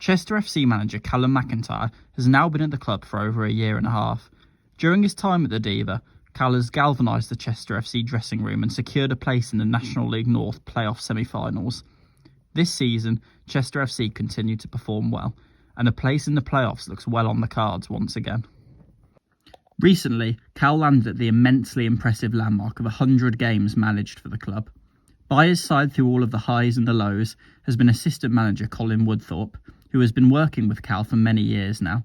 Chester FC manager Callum McIntyre has now been at the club for over a year and a half. During his time at the Diva, Cal has galvanised the Chester FC dressing room and secured a place in the National League North playoff semi-finals. This season, Chester FC continued to perform well, and a place in the playoffs looks well on the cards once again. Recently, Cal landed at the immensely impressive landmark of 100 games managed for the club. By his side through all of the highs and the lows has been assistant manager Colin Woodthorpe, who has been working with Cal for many years now.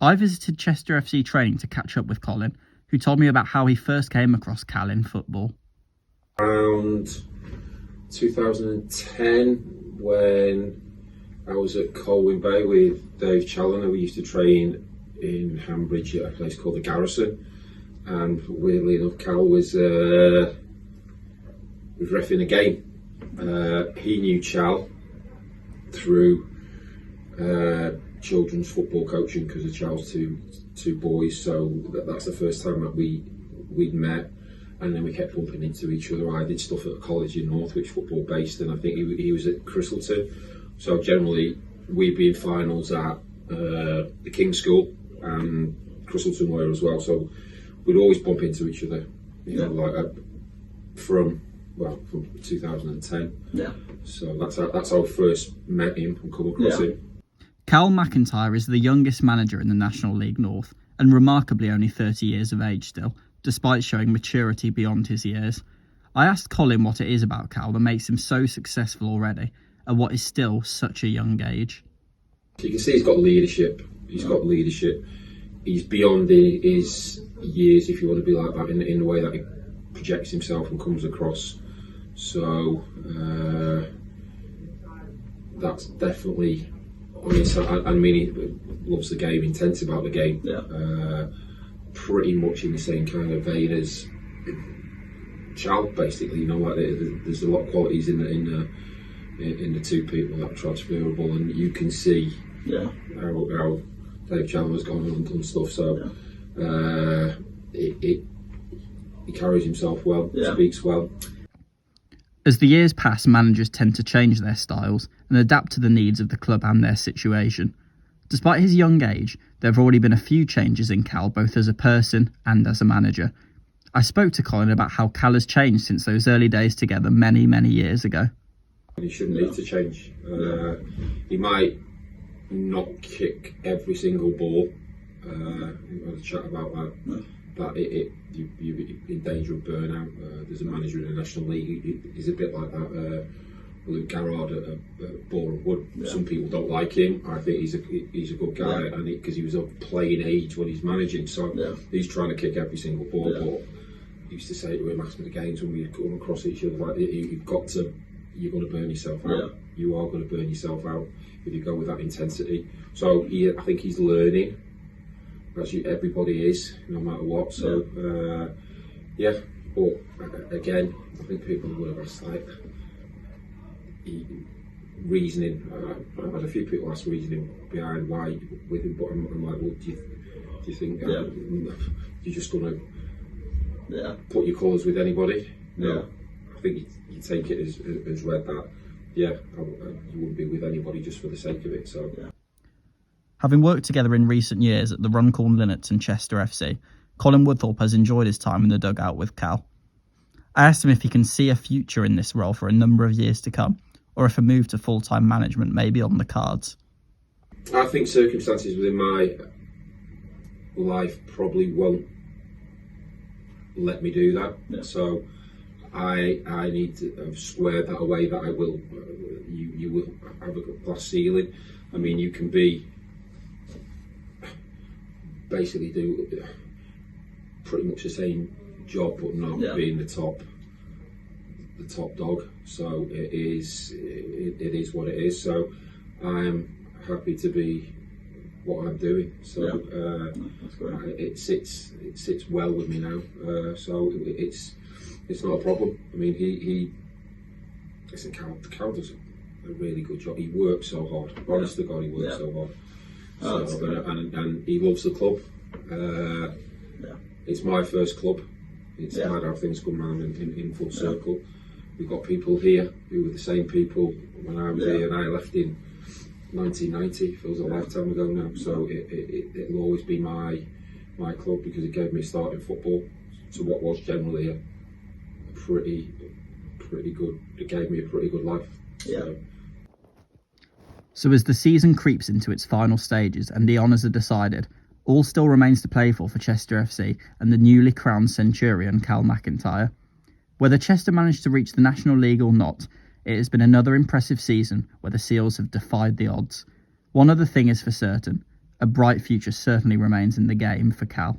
I visited Chester FC training to catch up with Colin, who told me about how he first came across Cal in football. Around 2010, when I was at Colwyn Bay with Dave Challoner, we used to train in Hambridge at a place called the Garrison, and weirdly enough Cal was reffing a game. He knew Chal through children's football coaching because of Charles two boys, so that's the first time that we'd met, and then we kept bumping into each other. I did stuff at a college in Northwich, football based, and I think he was at Crystalton, so generally we'd be in finals at the King's School, and Crystalton were as well, so we'd always bump into each other, you know, like from 2010. Yeah. So that's how I first met him and come across him. Cal McIntyre is the youngest manager in the National League North, and remarkably only 30 years of age still, despite showing maturity beyond his years. I asked Colin what it is about Cal that makes him so successful already, at what is still such a young age. You can see he's got leadership. He's beyond his years, if you want to be like that, in the way that he projects himself and comes across. So that's definitely on his side. I mean, he loves the game, intense about the game. Yeah. Pretty much in the same kind of vein as Chal, basically. You know, like there's a lot of qualities in the two people that are transferable, and you can see how Dave Challoner's gone on and done stuff. So he carries himself well, speaks well. As the years pass, managers tend to change their styles and adapt to the needs of the club and their situation. Despite his young age, there have already been a few changes in Cal, both as a person and as a manager. I spoke to Colin about how Cal has changed since those early days together many, many years ago. He shouldn't need to change. He might not kick every single ball. We had a chat about that. That you're in danger of burnout. There's a manager in the National League. He's a bit like that. Luke Garrard at Boreham Wood. Yeah. Some people don't like him. I think he's a good guy, and because he was of playing age when he's managing, so he's trying to kick every single ball. Yeah. But I used to say to him after the games when we come across each other, like, you're going to burn yourself out. Yeah. You are going to burn yourself out if you go with that intensity. So I think he's learning. As everybody is, no matter what. So but again, I think people would have asked like reasoning. I've had a few people ask reasoning behind why with him, but I'm like, well, do you think you're just going to put your colours with anybody? No, I think you take it as read that. You wouldn't be with anybody just for the sake of it. So. Yeah. Having worked together in recent years at the Runcorn Linnets and Chester FC, Colin Woodthorpe has enjoyed his time in the dugout with Cal. I asked him if he can see a future in this role for a number of years to come, or if a move to full-time management may be on the cards. I think circumstances within my life probably won't let me do that. Yeah. So I need to have squared that away that I will. You will have a glass ceiling. I mean, you can basically do pretty much the same job, but not being the top dog. So it is what it is. So I'm happy to be what I'm doing. So it sits well with me now. So it's not a problem. I mean, Cal does a really good job. He works so hard. Honest to God, he works so hard. And he loves the club. It's my first club. It's mad how things come round in full circle. We've got people here who were the same people when I was here, and I left in 1990, feels a lifetime ago now. So it'll always be my club, because it gave me a start in football to what was generally a pretty good. It gave me a pretty good life. Yeah. So as the season creeps into its final stages and the honours are decided, all still remains to play for Chester FC and the newly crowned Centurion Cal McIntyre. Whether Chester managed to reach the National League or not, it has been another impressive season where the Seals have defied the odds. One other thing is for certain, a bright future certainly remains in the game for Cal.